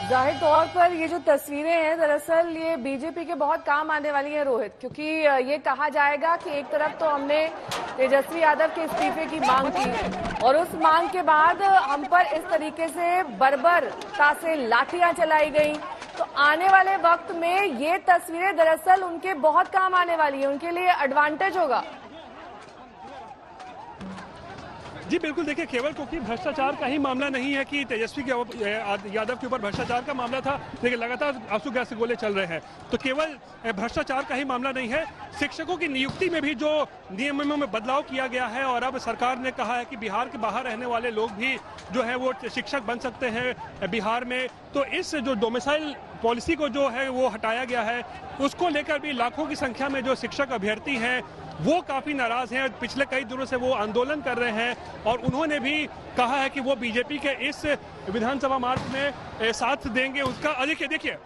जाहिर तौर पर ये जो तस्वीरें हैं दरअसल ये बीजेपी के बहुत काम आने वाली है रोहित, क्योंकि ये कहा जाएगा कि एक तरफ तो हमने तेजस्वी यादव के इस्तीफे की मांग की और उस मांग के बाद हम पर इस तरीके से बर्बरता से लाठियां चलाई गई, तो आने वाले वक्त में ये तस्वीरें दरअसल उनके बहुत काम आने वाली है, उनके लिए एडवांटेज होगा। जी बिल्कुल, देखिए केवल क्योंकि भ्रष्टाचार का ही मामला नहीं है कि तेजस्वी यादव के ऊपर भ्रष्टाचार का मामला था, लेकिन लगातार आंसू गैस के गोले चल रहे हैं, तो केवल भ्रष्टाचार का ही मामला नहीं है। शिक्षकों की नियुक्ति में भी जो नियमों में बदलाव किया गया है और अब सरकार ने कहा है कि बिहार के बाहर रहने वाले लोग भी जो है वो शिक्षक बन सकते हैं बिहार में, तो इस जो डोमिसाइल पॉलिसी को जो है वो हटाया गया है, उसको लेकर भी लाखों की संख्या में जो शिक्षक अभ्यर्थी हैं वो काफी नाराज हैं। पिछले कई दिनों से वो आंदोलन कर रहे हैं और उन्होंने भी कहा है कि वो बीजेपी के इस विधानसभा मार्च में साथ देंगे। उसका देखिए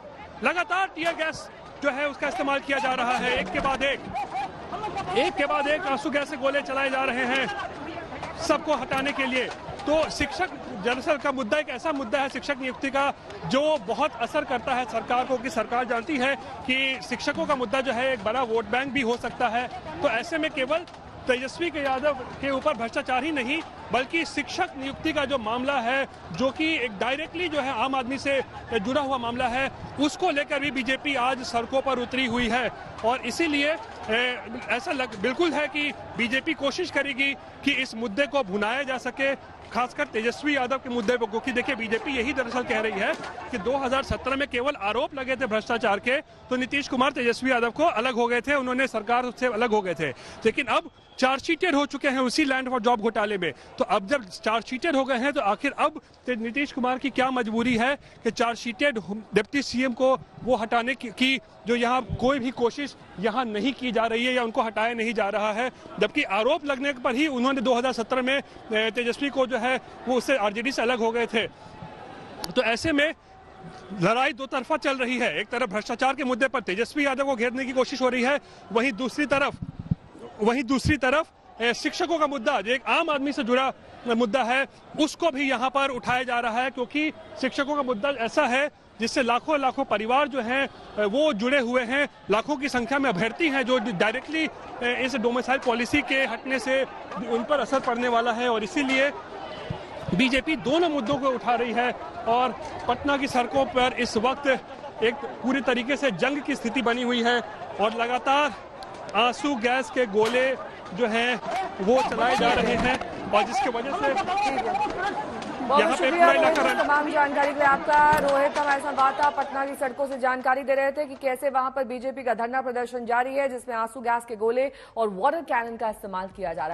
लगातार टीयर गैस जो है उसका इस्तेमाल किया जा रहा है, एक के बाद एक आंसू गैस से गोले चलाए जा रहे हैं सबको हटाने के लिए। तो शिक्षक दरअसल का मुद्दा एक ऐसा मुद्दा है शिक्षक नियुक्ति का जो बहुत असर करता है सरकार को, कि सरकार जानती है कि शिक्षकों का मुद्दा जो है एक बड़ा वोट बैंक भी हो सकता है। तो ऐसे में केवल तेजस्वी यादव के ऊपर भ्रष्टाचार ही नहीं बल्कि शिक्षक नियुक्ति का जो मामला है, जो कि एक डायरेक्टली जो है आम आदमी से जुड़ा हुआ मामला है, उसको लेकर भी बीजेपी आज सड़कों पर उतरी हुई है। और इसीलिए ऐसा बिल्कुल है कि बीजेपी कोशिश करेगी कि इस मुद्दे को भुनाया जा सके, खासकर तेजस्वी यादव के मुद्दे पर, क्योंकि देखिए बीजेपी यही दरअसल कह रही है कि 2017 में केवल आरोप लगे थे भ्रष्टाचार के, तो नीतीश कुमार तेजस्वी यादव को अलग हो गए थे, उन्होंने सरकार से अलग हो गए थे, लेकिन अब चार्जशीटेड हो चुके हैं उसी लैंड फॉर जॉब घोटाले में। तो अब जब चार्जशीटेड हो गए हैं तो आखिर अब नीतीश कुमार की क्या मजबूरी है कि चार्जशीटेड डिप्टी सीएम को वो हटाने की जो यहाँ कोई भी कोशिश यहाँ नहीं की जा रही है या उनको हटाया नहीं जा रहा है, जबकि आरोप लगने पर ही उन्होंने 2017 में तेजस्वी को जो है वो उससे आरजेडी से अलग हो गए थे। तो ऐसे में लड़ाई दो तरफा चल रही है, एक तरफ भ्रष्टाचार के मुद्दे पर तेजस्वी यादव को घेरने की कोशिश हो रही है, वहीं दूसरी तरफ शिक्षकों का मुद्दा जो एक आम आदमी से जुड़ा मुद्दा है उसको भी यहाँ पर उठाया जा रहा है, क्योंकि शिक्षकों का मुद्दा ऐसा है जिससे लाखों परिवार जो हैं वो जुड़े हुए हैं, लाखों की संख्या में अभ्यर्थी हैं जो डायरेक्टली इस डोमिसाइल पॉलिसी के हटने से उन पर असर पड़ने वाला है। और इसीलिए बीजेपी दोनों मुद्दों को उठा रही है और पटना की सड़कों पर इस वक्त एक पूरी तरीके से जंग की स्थिति बनी हुई है और लगातार आंसू गैस के गोले जो हैं वो चलाए जा रहे हैं और जिसकी वजह से बहुत शुक्रिया तमाम जानकारी के लिए आपका। रोहित हमारे संवाददाता पटना की सड़कों से जानकारी दे रहे थे कि कैसे वहां पर बीजेपी का धरना प्रदर्शन जारी है जिसमें आंसू गैस के गोले और वाटर कैनन का इस्तेमाल किया जा रहा है।